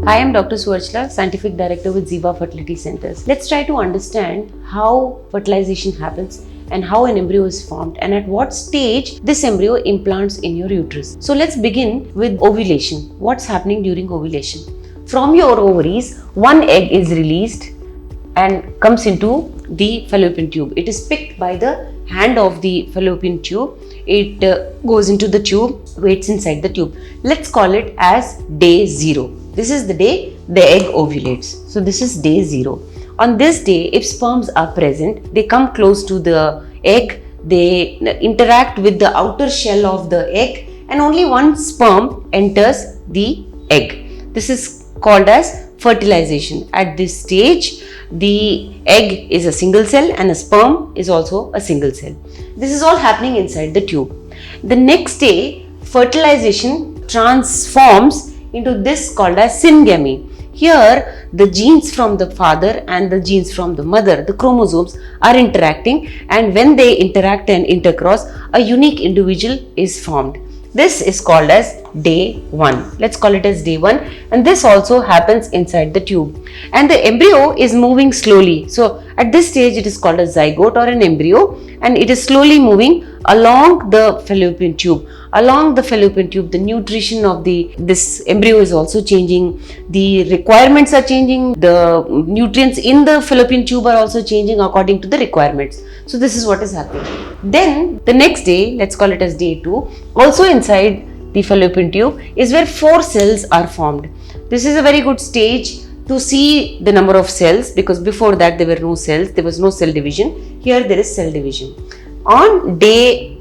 I am Dr. Suarchla, Scientific Director with Ziva Fertility Centers. Let's try to understand how fertilization happens and how an embryo is formed and at what stage this embryo implants in your uterus. So let's begin with ovulation. What's happening during ovulation? From your ovaries, one egg is released and comes into the fallopian tube. It is picked by the hand of the fallopian tube. It goes into the tube, waits inside the tube. Let's call it as day 0. This is the day the egg ovulates. So this is day 0. On this day, if sperms are present, they come close to the egg, they interact with the outer shell of the egg, and only one sperm enters the egg. This is called as fertilization. At this stage, the egg is a single cell and a sperm is also a single cell. This is all happening inside the tube. The next day, fertilization transforms into this called as syngamy. Here, the genes from the father and the genes from the mother, the chromosomes, are interacting, and when they interact and intercross, a unique individual is formed. This is called as day 1. Let's call it as day 1, and this also happens inside the tube. And the embryo is moving slowly. So at this stage, it is called a zygote or an embryo, and it is slowly moving along the fallopian tube. Along the fallopian tube, the nutrition of this embryo is also changing. The requirements are changing. The nutrients in the fallopian tube are also changing according to the requirements. So this is what is happening. Then the next day, let's call it as day 2, also inside the fallopian tube is where 4 cells are formed. This is a very good stage to see the number of cells, because before that there were no cells, there was no cell division. Here there is cell division. On day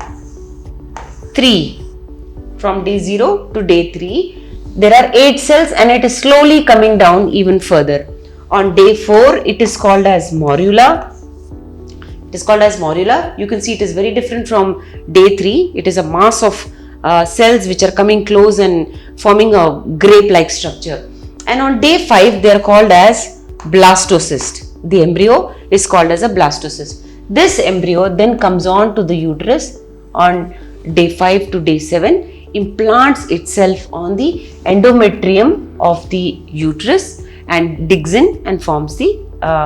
3, from day 0 to day 3, there are 8 cells and it is slowly coming down even further. On day 4, it is called as morula. It is called as morula. You can see it is very different from day 3. It is a mass of cells which are coming close and forming a grape-like structure. And on day 5, they are called as blastocyst. The embryo is called as a blastocyst. This embryo then comes on to the uterus on day 5 to day 7, implants itself on the endometrium of the uterus and digs in and forms the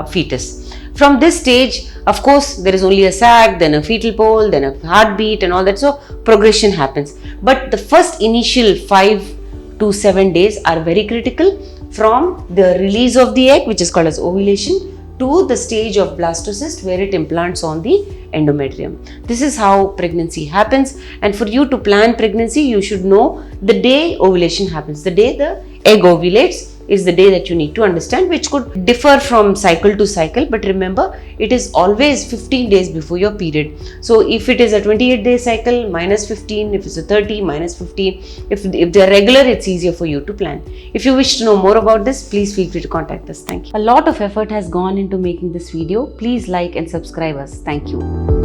fetus. From this stage, of course, there is only a sac, then a fetal pole, then a heartbeat and all that. So progression happens. But the first initial 5 to 7 days are very critical, from the release of the egg, which is called as ovulation, to the stage of blastocyst where it implants on the endometrium. This is how pregnancy happens, and for you to plan pregnancy, you should know the day ovulation happens. The day the egg ovulates is the day that you need to understand, which could differ from cycle to cycle, but remember, it is always 15 days before your period. So if it is a 28-day cycle, minus 15, if it's a 30, minus 15, if they're regular, it's easier for you to plan. If you wish to know more about this, please feel free to contact us. Thank you. A lot of effort has gone into making this video. Please like and subscribe us. Thank you.